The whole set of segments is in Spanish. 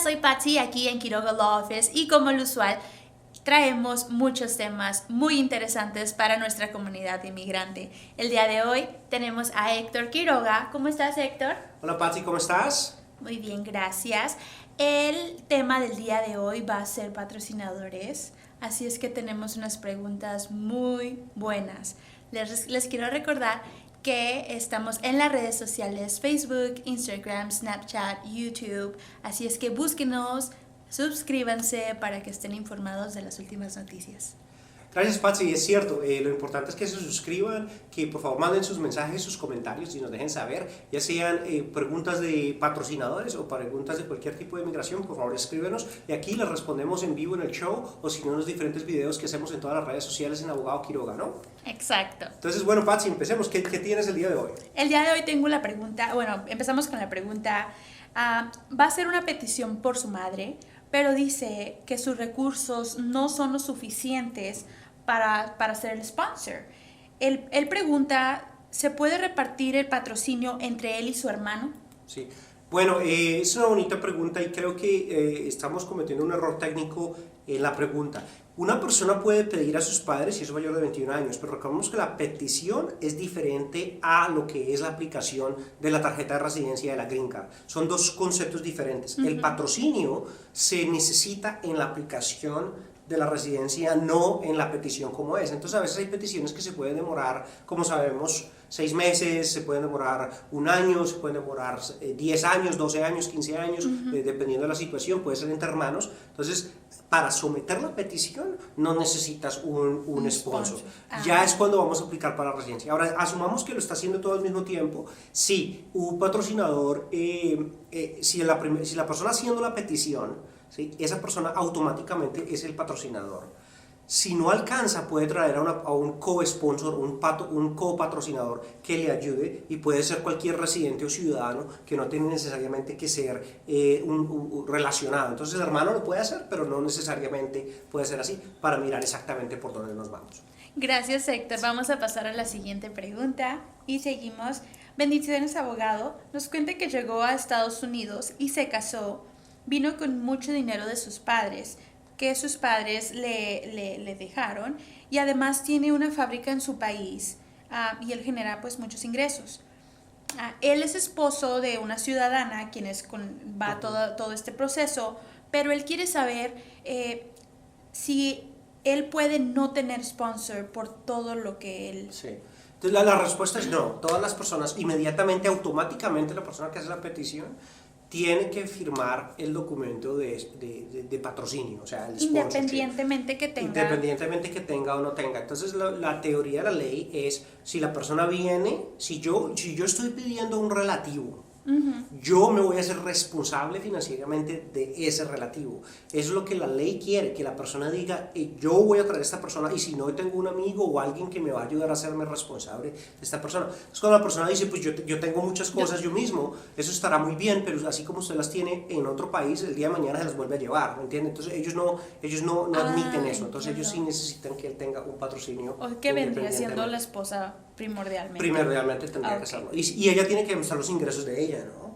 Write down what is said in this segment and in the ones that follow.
soy Patsy aquí en Quiroga Law Office y como lo usual traemos muchos temas muy interesantes para nuestra comunidad inmigrante. El día de hoy tenemos a Héctor Quiroga. ¿Cómo estás, Héctor? Hola Patsy, ¿cómo estás? Muy bien, gracias. El tema del día de hoy va a ser patrocinadores, así es que tenemos unas preguntas muy buenas. Les quiero recordar que estamos en las redes sociales Facebook, Instagram, Snapchat, YouTube, así es que búsquenos, suscríbanse para que estén informados de las últimas noticias. Gracias Patsy, es cierto, lo importante es que se suscriban, que por favor manden sus mensajes, sus comentarios y nos dejen saber, ya sean preguntas de patrocinadores o preguntas de cualquier tipo de migración, por favor escríbenos y aquí les respondemos en vivo en el show o si no en los diferentes videos que hacemos en todas las redes sociales en Abogado Quiroga, ¿no? Exacto. Entonces, bueno Patsy, empecemos, ¿qué tienes el día de hoy? El día de hoy tengo la pregunta, empezamos con la pregunta, va a ser una petición por su madre, pero dice que sus recursos no son los suficientes para ser el sponsor. Él pregunta, ¿se puede repartir el patrocinio entre él y su hermano? Sí, bueno, es una bonita pregunta y creo que estamos cometiendo un error técnico en la pregunta. Una persona puede pedir a sus padres si es mayor de 21 años, pero recordemos que la petición es diferente a lo que es la aplicación de la tarjeta de residencia de la Green Card. Son dos conceptos diferentes. El patrocinio se necesita en la aplicación de la residencia, no en la petición como es. Entonces a veces hay peticiones que se pueden demorar, como sabemos, 6 meses, se pueden demorar 1 año, se pueden demorar 10 años, 12 años, 15 años, dependiendo de la situación, puede ser entre hermanos. Entonces, para someter la petición no necesitas un sponsor. Ya es cuando vamos a aplicar para la residencia. Ahora, asumamos que lo está haciendo todo al mismo tiempo. Sí, un patrocinador, si la persona haciendo la petición, ¿sí?, esa persona automáticamente es el patrocinador. Si no alcanza, puede traer a un co-sponsor, un copatrocinador que le ayude y puede ser cualquier residente o ciudadano que no tiene necesariamente que ser relacionado. Entonces el hermano lo puede hacer, pero no necesariamente puede ser así para mirar exactamente por dónde nos vamos. Gracias, Héctor. Vamos a pasar a la siguiente pregunta y seguimos. Bendiciones, abogado. Nos cuenta que llegó a Estados Unidos y se casó. Vino con mucho dinero de sus padres, que sus padres le dejaron, y además tiene una fábrica en su país y él genera pues muchos ingresos. Él es esposo de una ciudadana quien va todo este proceso, pero él quiere saber si él puede no tener sponsor por todo lo que él... Sí. Entonces la respuesta es no. Todas las personas, inmediatamente, automáticamente la persona que hace la petición tiene que firmar el documento de patrocinio, o sea, el independientemente que tenga o no tenga. Entonces la teoría de la ley es, si la persona viene, si yo estoy pidiendo un relativo, yo me voy a hacer responsable financieramente de ese relativo. Eso es lo que la ley quiere, que la persona diga, yo voy a traer a esta persona y si no tengo un amigo o alguien que me va a ayudar a hacerme responsable de esta persona. Es cuando la persona dice, pues yo tengo muchas cosas yo mismo, eso estará muy bien, pero así como usted las tiene en otro país, el día de mañana se las vuelve a llevar, ¿me entiende? Entonces ellos no admiten eso, entonces ellos sí necesitan que él tenga un patrocinio. O que vendría siendo la esposa primordialmente. Primordialmente tendría que serlo. Y ella tiene que mostrar los ingresos de ella, ¿no?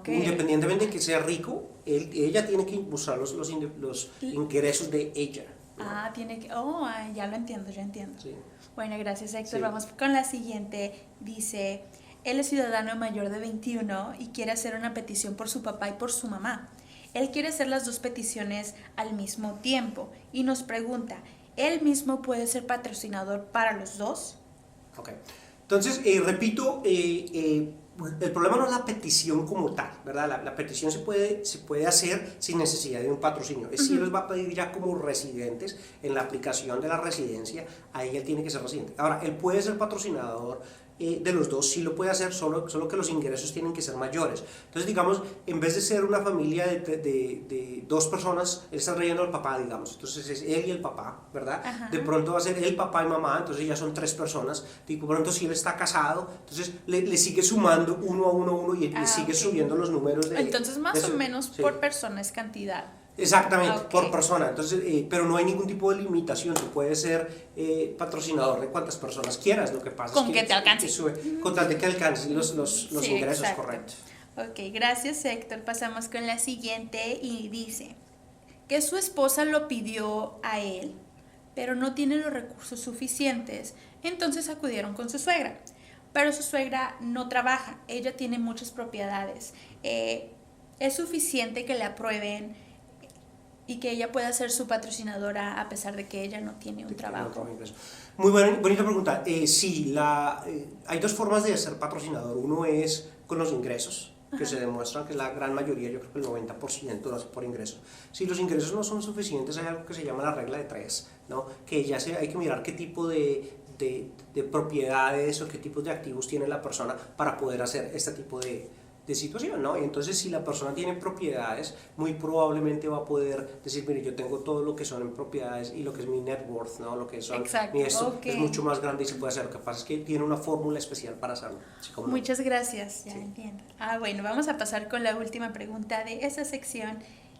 Independientemente de que sea rico, ella tiene que mostrar los ingresos de ella, ¿no? Tiene que... ya lo entiendo, Sí. Bueno, gracias, Héctor. Sí. Vamos con la siguiente. Dice, él es ciudadano mayor de 21 y quiere hacer una petición por su papá y por su mamá. Él quiere hacer las dos peticiones al mismo tiempo y nos pregunta, ¿él mismo puede ser patrocinador para los dos? Ok, entonces repito, el problema no es la petición como tal, ¿verdad? La petición se puede hacer sin necesidad de un patrocinio. Si él los va a pedir ya como residentes en la aplicación de la residencia, ahí él tiene que ser residente. Ahora, él puede ser patrocinador de los dos, sí lo puede hacer, solo que los ingresos tienen que ser mayores. Entonces, digamos, en vez de ser una familia de 2 personas, él está trayendo al papá, digamos, entonces es él y el papá, ¿verdad? De pronto va a ser él, papá y mamá, entonces ya son 3 personas. De pronto, si él está casado, entonces le sigue sumando uno y le sigue subiendo los números de... Entonces, más o menos por persona es cantidad. Exactamente, por persona. Entonces, pero no hay ningún tipo de limitación. Tú puedes ser patrocinador de cuantas personas quieras. Lo que pasa con es que te alcance. con tal de que alcance los ingresos, exacto. correcto. Ok, gracias Héctor. Pasamos con la siguiente y dice que su esposa lo pidió a él, pero no tiene los recursos suficientes, entonces acudieron con su suegra. Pero su suegra no trabaja, ella tiene muchas propiedades. Es suficiente que le aprueben y que ella pueda ser su patrocinadora a pesar de que ella no tiene un trabajo. Muy bonita pregunta. Sí, hay dos formas de ser patrocinador. Uno es con los ingresos, que se demuestra que la gran mayoría, yo creo que el 90% lo hace por ingresos. Si los ingresos no son suficientes, hay algo que se llama la regla de 3, ¿no? Que ya hay que mirar qué tipo de propiedades o qué tipos de activos tiene la persona para poder hacer este tipo de situación, ¿no? Y entonces si la persona tiene propiedades, muy probablemente va a poder decir, mire, yo tengo todo lo que son en propiedades y lo que es mi net worth, ¿no? Lo que son Exacto, mi esto okay. Es mucho más grande y se puede hacer. Lo que pasa es que tiene una fórmula especial para hacerlo. Muchas gracias, ya sí. entiendo. Bueno, vamos a pasar con la última pregunta de esta sección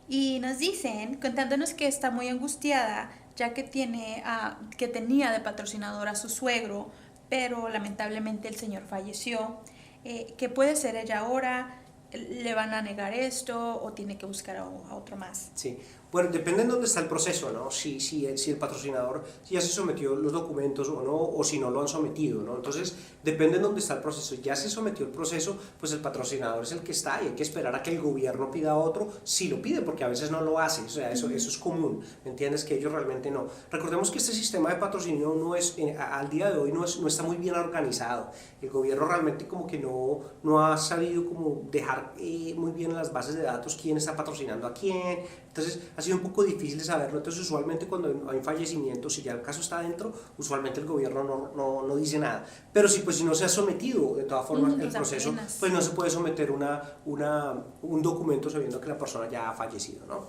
y nos dicen, contándonos que está muy angustiada ya que tenía de patrocinador a su suegro, pero lamentablemente el señor falleció. ¿Qué puede ser ella ahora? ¿Le van a negar esto o tiene que buscar a otro más? Sí, bueno, depende de dónde está el proceso, ¿no? Si el patrocinador ya se sometió los documentos o no, o si no lo han sometido, ¿no? Entonces, depende de dónde está el proceso. Ya se sometió el proceso, pues el patrocinador es el que está y hay que esperar a que el gobierno pida otro, si lo pide, porque a veces no lo hace, o sea, eso es común, ¿me entiendes? Que ellos realmente no. Recordemos que este sistema de patrocinio no es, al día de hoy no está muy bien organizado. El gobierno realmente como que no ha sabido como dejar muy bien en las bases de datos quién está patrocinando a quién. Entonces ha sido un poco difícil de saberlo. Entonces usualmente cuando hay fallecimiento, si ya el caso está dentro, usualmente el gobierno no dice nada. Pero si no se ha sometido de todas formas el proceso, pues no se puede someter un documento sabiendo que la persona ya ha fallecido, ¿no?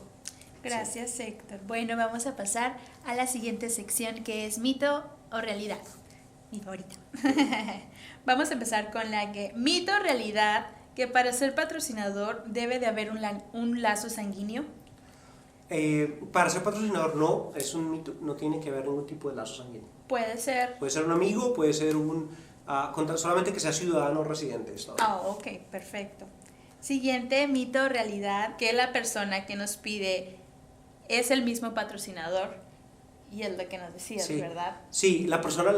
Gracias, sí. Héctor. Bueno, vamos a pasar a la siguiente sección, que es mito o realidad. Mi favorita. Vamos a empezar con la que mito o realidad, que para ser patrocinador debe de haber un lazo sanguíneo. Para ser patrocinador no, es un mito, no tiene que haber ningún tipo de lazo sanguíneo. Puede ser un amigo, puede ser solamente que sea ciudadano o residente de Estado. Ok, perfecto. Siguiente mito o realidad, que la persona que nos pide es el mismo patrocinador. Y es lo que nos decías, sí, ¿verdad? Sí, la persona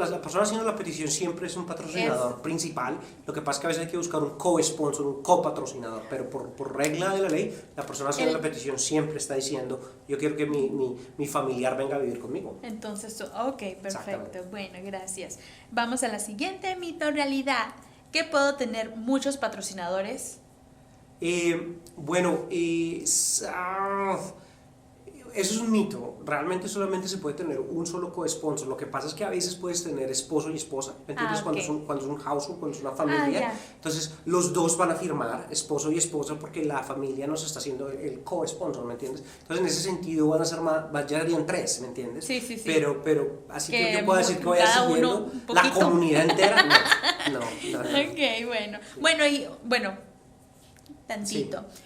haciendo la petición siempre es un patrocinador principal. Lo que pasa es que a veces hay que buscar un co-sponsor, un copatrocinador, pero por regla de la ley, la persona haciendo la petición siempre está diciendo, yo quiero que mi familiar venga a vivir conmigo. Entonces, ok, perfecto. Bueno, gracias. Vamos a la siguiente mito o realidad, que puedo tener muchos patrocinadores. Eso es un mito. Realmente solamente se puede tener un solo co-sponsor. Lo que pasa es que a veces puedes tener esposo y esposa, ¿me entiendes? Okay. Cuando es un household, cuando es una familia. Entonces los dos van a firmar, esposo y esposa, porque la familia nos está haciendo el co-sponsor, ¿me entiendes? Entonces en ese sentido van a ser más, ya harían 3, ¿me entiendes? Sí. Pero así que yo puedo decir que vaya siguiendo la comunidad entera. No. Ok, bueno, tantito. Sí.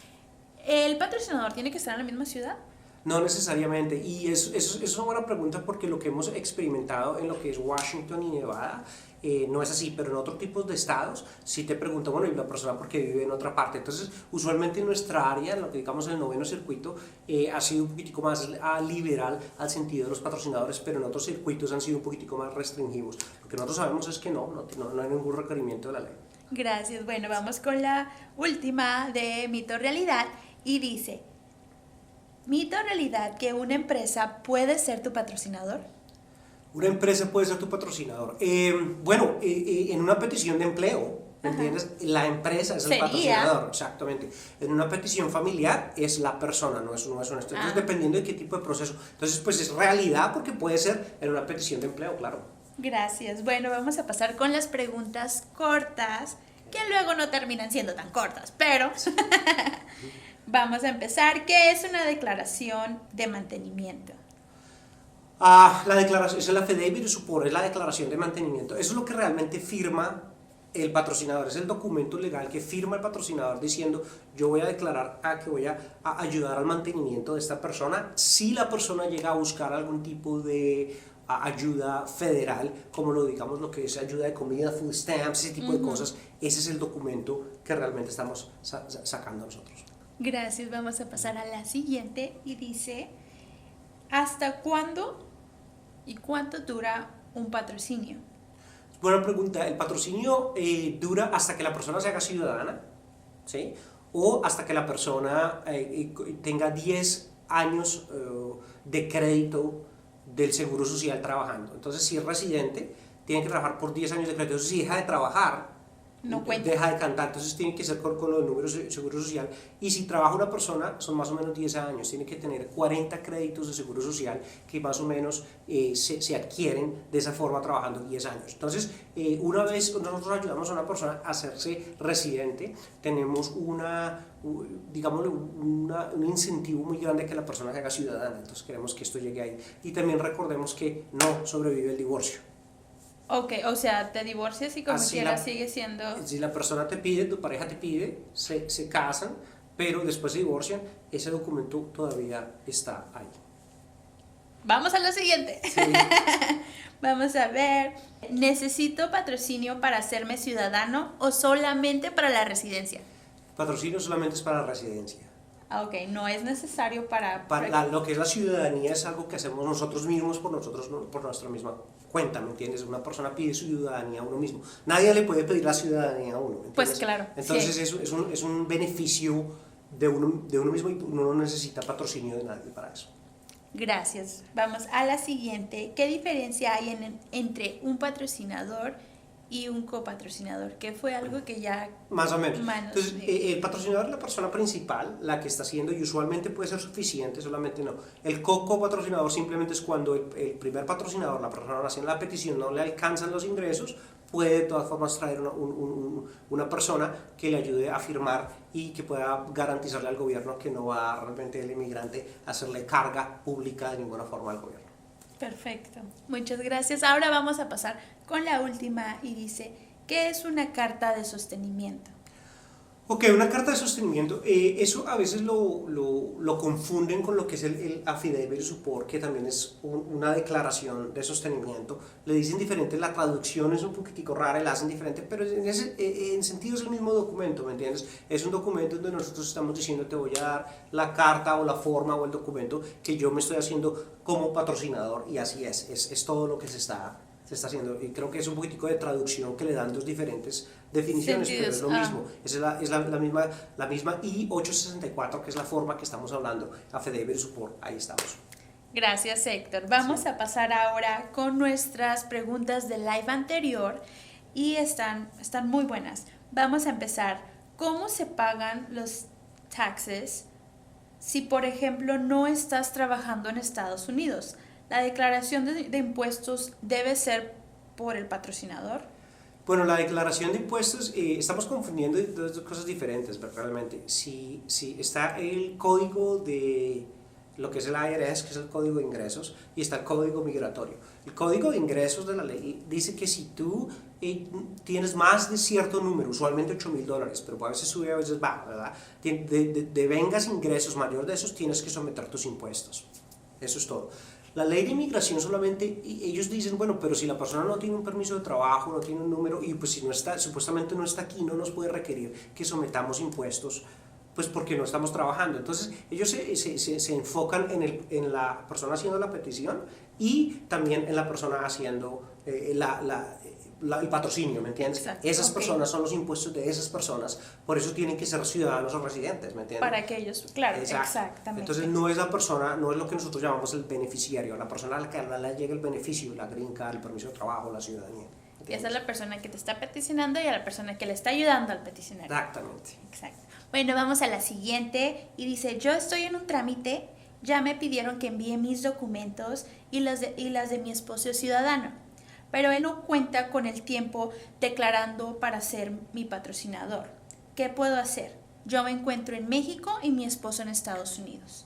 ¿El patrocinador tiene que estar en la misma ciudad? No necesariamente, y eso es una buena pregunta porque lo que hemos experimentado en lo que es Washington y Nevada no es así, pero en otros tipos de estados sí te preguntan, bueno, y la persona porque vive en otra parte. Entonces, usualmente en nuestra área, en lo que digamos en el 9º circuito, ha sido un poquitico más liberal al sentido de los patrocinadores, pero en otros circuitos han sido un poquitico más restringidos. Lo que nosotros sabemos es que no hay ningún requerimiento de la ley. Gracias. Bueno, vamos con la última de mito o realidad y dice: ¿mito o realidad que una empresa puede ser tu patrocinador? Una empresa puede ser tu patrocinador. En una petición de empleo, ¿me entiendes? La empresa es el patrocinador, exactamente. En una petición familiar es la persona, no es honesto. Entonces, dependiendo de qué tipo de proceso. Entonces, pues es realidad porque puede ser en una petición de empleo, claro. Gracias. Bueno, vamos a pasar con las preguntas cortas, que luego no terminan siendo tan cortas, pero vamos a empezar. ¿Qué es una declaración de mantenimiento? La declaración, es el affidavit de support, es la declaración de mantenimiento. Eso es lo que realmente firma el patrocinador, es el documento legal que firma el patrocinador diciendo yo voy a declarar que voy a ayudar al mantenimiento de esta persona. Si la persona llega a buscar algún tipo de ayuda federal, como digamos lo que es ayuda de comida, food stamps, ese tipo de cosas, ese es el documento que realmente estamos sacando nosotros. Gracias, vamos a pasar a la siguiente y dice, ¿hasta cuándo y cuánto dura un patrocinio? Buena pregunta. El patrocinio dura hasta que la persona se haga ciudadana, ¿sí? O hasta que la persona tenga 10 años de crédito del Seguro Social trabajando. Entonces, si es residente, tiene que trabajar por 10 años de crédito. Entonces, si deja de trabajar, no cuenta. Deja de cantar. Entonces, tiene que ser con los números de Seguro Social. Y si trabaja una persona, son más o menos 10 años. Tiene que tener 40 créditos de Seguro Social que más o menos se adquieren de esa forma trabajando 10 años. Entonces, una vez nosotros ayudamos a una persona a hacerse residente, tenemos un incentivo muy grande que la persona se haga ciudadana. Entonces, queremos que esto llegue ahí. Y también recordemos que no sobrevive el divorcio. Ok, o sea, te divorcias y como quiera sigue siendo... Si la persona te pide, tu pareja te pide, se casan, pero después se divorcian, ese documento todavía está ahí. Vamos a lo siguiente. Sí. Vamos a ver, ¿necesito patrocinio para hacerme ciudadano o solamente para la residencia? Patrocinio solamente es para la residencia. Ok, no es necesario para lo que es la ciudadanía es algo que hacemos nosotros mismos por nuestra misma cuenta, ¿me entiendes? Una persona pide su ciudadanía a uno mismo. Nadie le puede pedir la ciudadanía a uno, ¿me entiendes? Pues claro. Entonces sí. es un beneficio de uno mismo y uno no necesita patrocinio de nadie para eso. Gracias. Vamos a la siguiente. ¿Qué diferencia hay entre un patrocinador y un copatrocinador? Que fue algo que ya... Más o menos. Entonces, el patrocinador es la persona principal, la que está haciendo, y usualmente puede ser suficiente, solamente no. El copatrocinador simplemente es cuando el primer patrocinador, la persona haciendo la petición, no le alcanzan los ingresos, puede de todas formas traer una persona que le ayude a firmar y que pueda garantizarle al gobierno que no va realmente el inmigrante a hacerle carga pública de ninguna forma al gobierno. Perfecto, muchas gracias. Ahora vamos a pasar con la última y dice, ¿qué es una carta de sostenimiento? Ok, una carta de sostenimiento, eso a veces lo confunden con lo que es el affidavit support, que también es una declaración de sostenimiento. Le dicen diferente, la traducción es un poquitico rara y la hacen diferente, pero en sentido es el mismo documento, ¿me entiendes? Es un documento donde nosotros estamos diciendo te voy a dar la carta o la forma o el documento que yo me estoy haciendo como patrocinador, y así es todo lo que se está haciendo, y creo que es un poquitico de traducción que le dan dos diferentes definiciones, pero es lo mismo, es la misma I-864, que es la forma que estamos hablando, affidavit support, ahí estamos. Gracias, Héctor. Vamos a pasar ahora con nuestras preguntas del live anterior y están muy buenas. Vamos a empezar. ¿Cómo se pagan los taxes si, por ejemplo, no estás trabajando en Estados Unidos? ¿La declaración de impuestos debe ser por el patrocinador? Bueno, la declaración de impuestos, estamos confundiendo dos cosas diferentes, pero realmente. Si está el código de lo que es el IRS, que es el código de ingresos, y está el código migratorio. El código de ingresos de la ley dice que si tú tienes más de cierto número, usualmente $8,000, pero a veces sube, a veces baja, ¿verdad? Vengas ingresos mayor de esos, tienes que someter tus impuestos. Eso es todo. La ley de inmigración solamente, ellos dicen, bueno, pero si la persona no tiene un permiso de trabajo, no tiene un número, y pues si no está, supuestamente no está aquí, no nos puede requerir que sometamos impuestos, pues porque no estamos trabajando. Entonces ellos se enfocan en la persona haciendo la petición y también en la persona haciendo el patrocinio, ¿me entiendes? Exacto. Esas personas son los impuestos de esas personas, por eso tienen que ser ciudadanos o residentes, ¿me entiendes? Para que ellos, claro, exactamente. Entonces no es la persona, no es lo que nosotros llamamos el beneficiario, la persona a la que le llega el beneficio, la green card, el permiso de trabajo, la ciudadanía. ¿Entiendes? Y esa es la persona que te está peticionando y a la persona que le está ayudando al peticionario. Exactamente. Exacto. Bueno, vamos a la siguiente y dice, yo estoy en un trámite, ya me pidieron que envíe mis documentos y las de mi esposo ciudadano, pero él no cuenta con el tiempo declarando para ser mi patrocinador. ¿Qué puedo hacer? Yo me encuentro en México y mi esposo en Estados Unidos.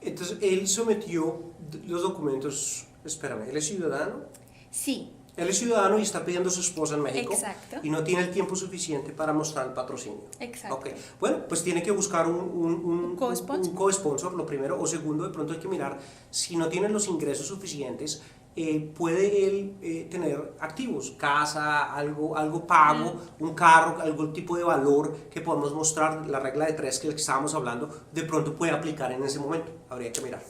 Entonces él sometió los documentos, espérame, ¿él es ciudadano? Sí, Él es ciudadano y está pidiendo a su esposa en México. Exacto. Y no tiene el tiempo suficiente para mostrar el patrocinio. Exacto. Okay. Bueno, pues tiene que buscar un co-sponsor, lo primero. O segundo, de pronto hay que mirar si no tienen los ingresos suficientes. Puede él tener activos, casa, algo pago, un carro, algún tipo de valor que podemos mostrar, la regla de 3 que estábamos hablando, de pronto puede aplicar en ese momento. Habría que mirar.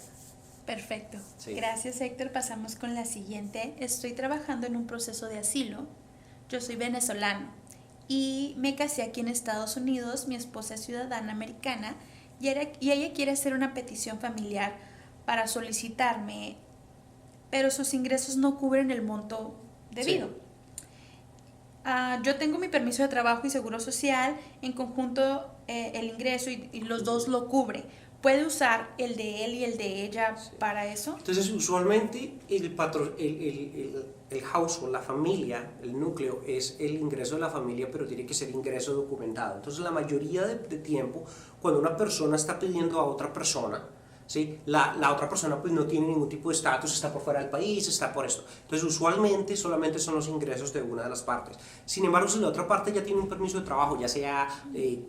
Perfecto. Sí. Gracias, Héctor. Pasamos con la siguiente. Estoy trabajando en un proceso de asilo. Yo soy venezolano y me casé aquí en Estados Unidos. Mi esposa es ciudadana americana y ella quiere hacer una petición familiar para solicitarme, pero sus ingresos no cubren el monto debido. Sí. Yo tengo mi permiso de trabajo y seguro social, en conjunto el ingreso y los dos lo cubre. ¿Puede usar el de él y el de ella para eso? Entonces, usualmente el household, la familia, el núcleo, es el ingreso de la familia, pero tiene que ser ingreso documentado. Entonces, la mayoría de tiempo, cuando una persona está pidiendo a otra persona, ¿sí? La otra persona pues no tiene ningún tipo de estatus, está por fuera del país, está por esto. Entonces usualmente solamente son los ingresos de una de las partes. Sin embargo, si la otra parte ya tiene un permiso de trabajo, ya sea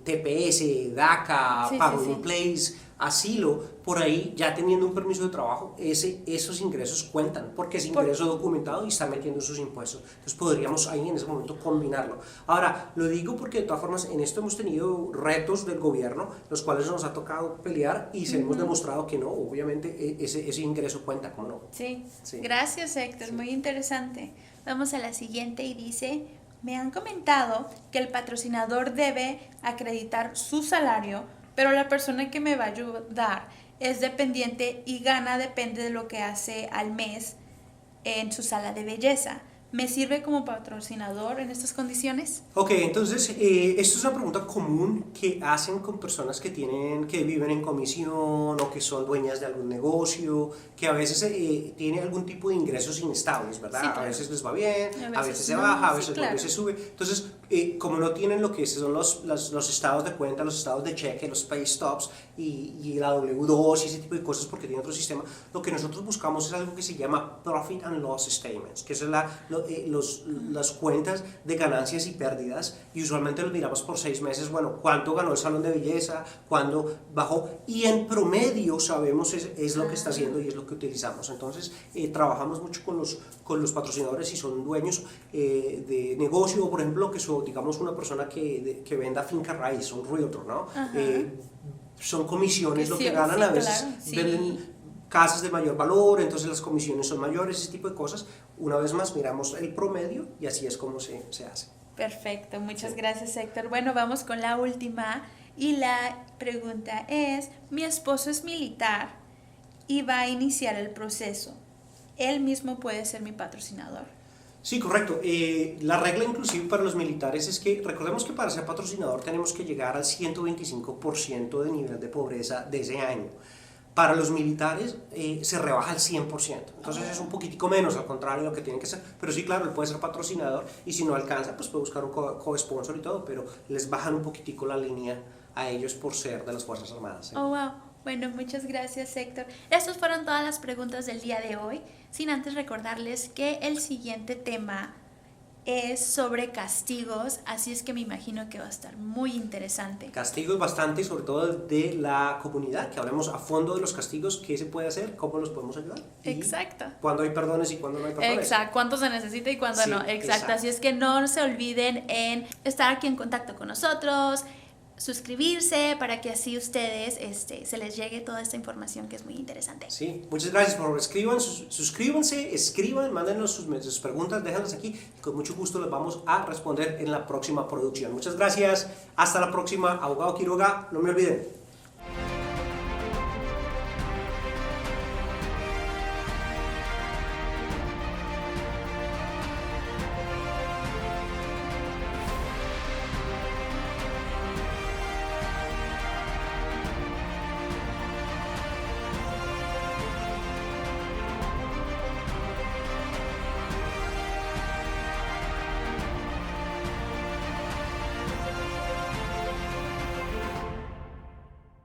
TPS, DACA, Paro in Place, asilo, por ahí ya teniendo un permiso de trabajo, esos ingresos cuentan, porque es ingreso documentado y está metiendo sus impuestos. Entonces podríamos ahí en ese momento combinarlo. Ahora, lo digo porque de todas formas en esto hemos tenido retos del gobierno, los cuales nos ha tocado pelear y se hemos demostrado que no, obviamente ese ingreso cuenta, ¿cómo no? Sí. Gracias, Héctor, muy interesante. Vamos a la siguiente y dice: me han comentado que el patrocinador debe acreditar su salario, pero la persona que me va a ayudar es dependiente y depende de lo que hace al mes en su sala de belleza. ¿Me sirve como patrocinador en estas condiciones? Ok, entonces esto es una pregunta común que hacen con personas que viven en comisión o que son dueñas de algún negocio, que a veces tienen algún tipo de ingresos inestables, ¿verdad? Sí, claro. A veces les va bien, a veces se baja, a veces vuelve y se sube. Entonces, como no tienen lo que son los estados de cuenta, los estados de cheque, los pay stubs y la W2 y ese tipo de cosas porque tiene otro sistema, lo que nosotros buscamos es algo que se llama Profit and Loss Statements, que es las cuentas de ganancias y pérdidas, y usualmente los miramos por 6 meses, bueno, cuánto ganó el salón de belleza, cuándo bajó, y en promedio sabemos es lo que está haciendo y es lo que utilizamos. Entonces trabajamos mucho con los patrocinadores si son dueños de negocio, o por ejemplo que son, digamos, una persona que venda finca raíz, un realtor, ¿no? Son comisiones lo que ganan, a veces venden casas de mayor valor, entonces las comisiones son mayores, ese tipo de cosas. Una vez más miramos el promedio y así es como se hace. Perfecto, muchas gracias, Héctor. Bueno, vamos con la última y la pregunta es: mi esposo es militar y va a iniciar el proceso. ¿Él mismo puede ser mi patrocinador? Sí, correcto. La regla inclusive para los militares es que, recordemos que para ser patrocinador tenemos que llegar al 125% de nivel de pobreza de ese año. Para los militares se rebaja al 100%, entonces es un poquitico menos, al contrario de lo que tienen que ser, pero sí, claro, él puede ser patrocinador y si no alcanza, pues puede buscar un co-sponsor y todo, pero les bajan un poquitico la línea a ellos por ser de las Fuerzas Armadas. Oh, wow. Bueno, muchas gracias, Héctor. Estas fueron todas las preguntas del día de hoy, sin antes recordarles que el siguiente tema es sobre castigos, así es que me imagino que va a estar muy interesante. Castigos bastante, sobre todo de la comunidad, que hablemos a fondo de los castigos, qué se puede hacer, cómo los podemos ayudar. Exacto. Cuándo hay perdones y cuándo no hay perdones. Exacto, cuánto se necesita y cuándo no. Exacto, así es que no se olviden en estar aquí en contacto con nosotros, suscribirse para que así ustedes se les llegue toda esta información que es muy interesante. Sí, muchas gracias. Por suscríbanse, escriban, mándenos sus preguntas, déjenlas aquí y con mucho gusto les vamos a responder en la próxima producción. Muchas gracias, hasta la próxima. Abogado Quiroga, no me olviden.